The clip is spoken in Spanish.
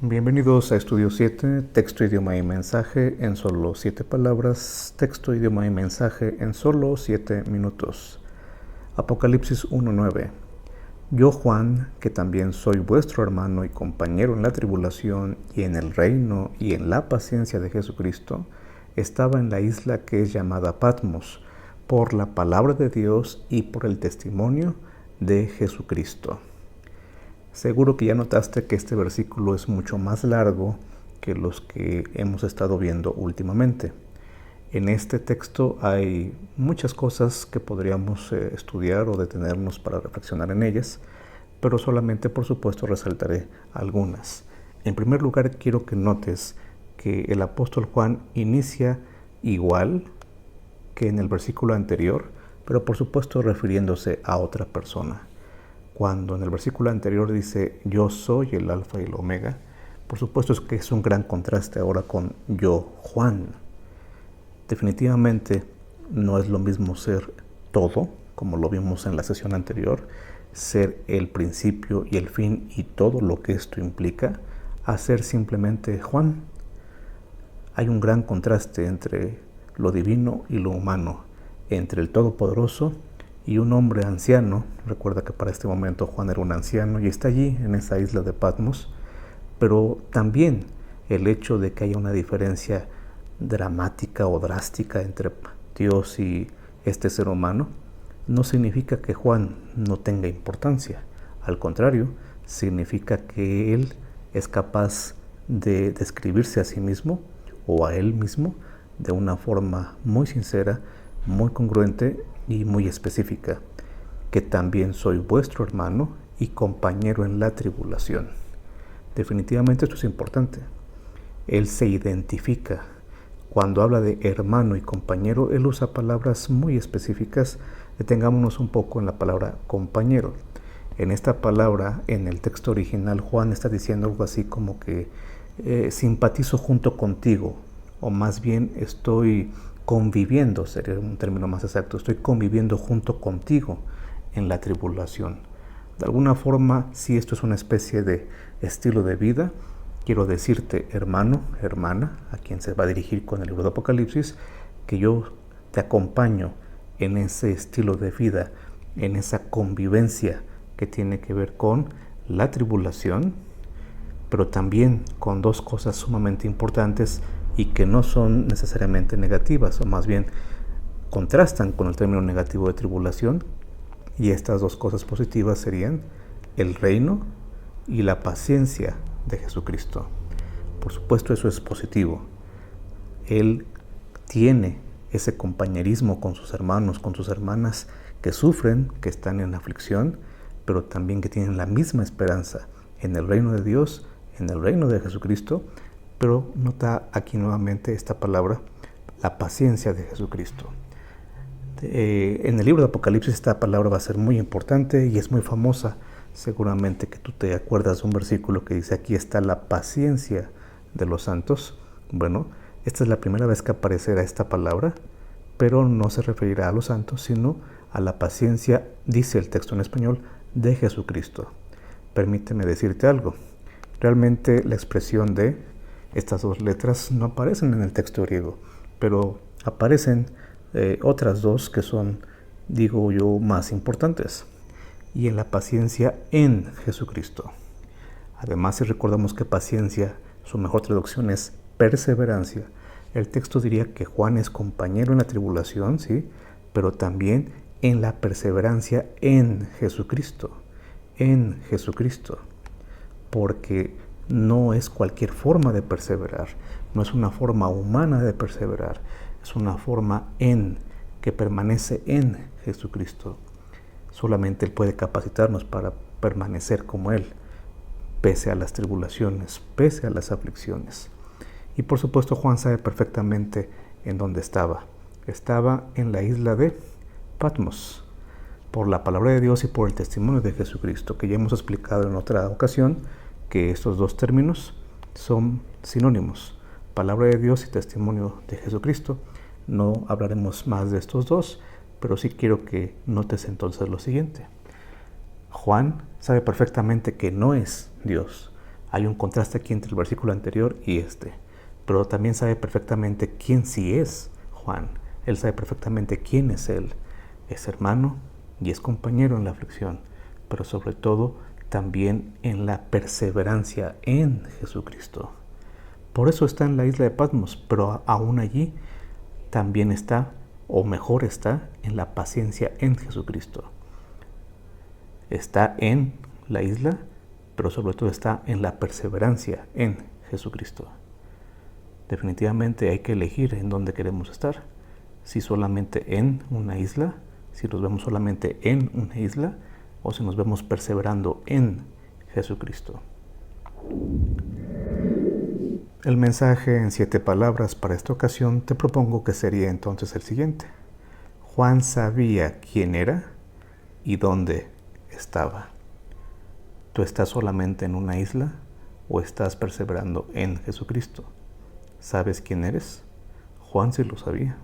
Bienvenidos a Estudio 7, texto, idioma y mensaje en solo 7 palabras, texto, idioma y mensaje en solo 7 minutos. Apocalipsis 1:9. Yo, Juan, que también soy vuestro hermano y compañero en la tribulación y en el reino y en la paciencia de Jesucristo, estaba en la isla que es llamada Patmos, por la palabra de Dios y por el testimonio de Jesucristo. Seguro que ya notaste que este versículo es mucho más largo que los que hemos estado viendo últimamente. En este texto hay muchas cosas que podríamos estudiar o detenernos para reflexionar en ellas, pero solamente, por supuesto, resaltaré algunas. En primer lugar, quiero que notes que el apóstol Juan inicia igual que en el versículo anterior, pero por supuesto refiriéndose a otra persona. Cuando en el versículo anterior dice yo soy el alfa y el omega, por supuesto es que es un gran contraste ahora con yo, Juan. Definitivamente no es lo mismo ser todo, como lo vimos en la sesión anterior, ser el principio y el fin y todo lo que esto implica, a ser simplemente Juan. Hay un gran contraste entre lo divino y lo humano, entre el Todopoderoso y un hombre anciano. Recuerda que para este momento Juan era un anciano y está allí en esa isla de Patmos, pero también el hecho de que haya una diferencia dramática o drástica entre Dios y este ser humano no significa que Juan no tenga importancia. Al contrario, significa que él es capaz de describirse a sí mismo o a él mismo de una forma muy sincera, muy congruente y muy específica, que también soy vuestro hermano y compañero en la tribulación. Definitivamente esto es importante. Él se identifica. Cuando habla de hermano y compañero, él usa palabras muy específicas. Detengámonos un poco en la palabra compañero. En esta palabra, en el texto original, Juan está diciendo algo así como que simpatizo junto contigo, o más bien estoy conviviendo, sería un término más exacto, estoy conviviendo junto contigo en la tribulación. De alguna forma, si esto es una especie de estilo de vida, quiero decirte, hermano, hermana, a quien se va a dirigir con el libro de Apocalipsis, que yo te acompaño en ese estilo de vida, en esa convivencia que tiene que ver con la tribulación, pero también con dos cosas sumamente importantes y que no son necesariamente negativas, o más bien contrastan con el término negativo de tribulación, y estas dos cosas positivas serían el reino y la paciencia de Jesucristo. Por supuesto, eso es positivo. Él tiene ese compañerismo con sus hermanos, con sus hermanas que sufren, que están en aflicción, pero también que tienen la misma esperanza en el reino de Dios, en el reino de Jesucristo. Pero nota aquí nuevamente esta palabra, la paciencia de Jesucristo. En el libro de Apocalipsis esta palabra va a ser muy importante y es muy famosa. Seguramente que tú te acuerdas de un versículo que dice aquí está la paciencia de los santos. Bueno, esta es la primera vez que aparecerá esta palabra, pero no se referirá a los santos, sino a la paciencia, dice el texto en español, de Jesucristo. Permíteme decirte algo. Realmente la expresión de estas dos letras no aparecen en el texto griego, pero aparecen otras dos que son, digo yo, más importantes. Y en la paciencia en Jesucristo. Además, si recordamos que paciencia, su mejor traducción es perseverancia, el texto diría que Juan es compañero en la tribulación, ¿sí? Pero también en la perseverancia en Jesucristo. En Jesucristo. Porque no es cualquier forma de perseverar, no es una forma humana de perseverar, es una forma que permanece en Jesucristo. Solamente Él puede capacitarnos para permanecer como Él, pese a las tribulaciones, pese a las aflicciones. Y por supuesto Juan sabe perfectamente en dónde estaba. Estaba en la isla de Patmos, por la palabra de Dios y por el testimonio de Jesucristo, que ya hemos explicado en otra ocasión, que estos dos términos son sinónimos, palabra de Dios y testimonio de Jesucristo. No hablaremos más de estos dos, pero sí quiero que notes entonces lo siguiente. Juan sabe perfectamente que no es Dios. Hay un contraste aquí entre el versículo anterior y este. Pero también sabe perfectamente quién sí es Juan. Él sabe perfectamente quién es él. Es hermano y es compañero en la aflicción, pero sobre todo también en la perseverancia en Jesucristo. Por eso está en la isla de Patmos, pero aún allí también está, o mejor está, en la paciencia en Jesucristo. Está en la isla, pero sobre todo está en la perseverancia en Jesucristo. Definitivamente hay que elegir en dónde queremos estar. Si solamente en una isla, si nos vemos solamente en una isla, o si nos vemos perseverando en Jesucristo. El mensaje en 7 palabras para esta ocasión te propongo que sería entonces el siguiente. Juan sabía quién era y dónde estaba. ¿Tú estás solamente en una isla o estás perseverando en Jesucristo? ¿Sabes quién eres? Juan sí lo sabía.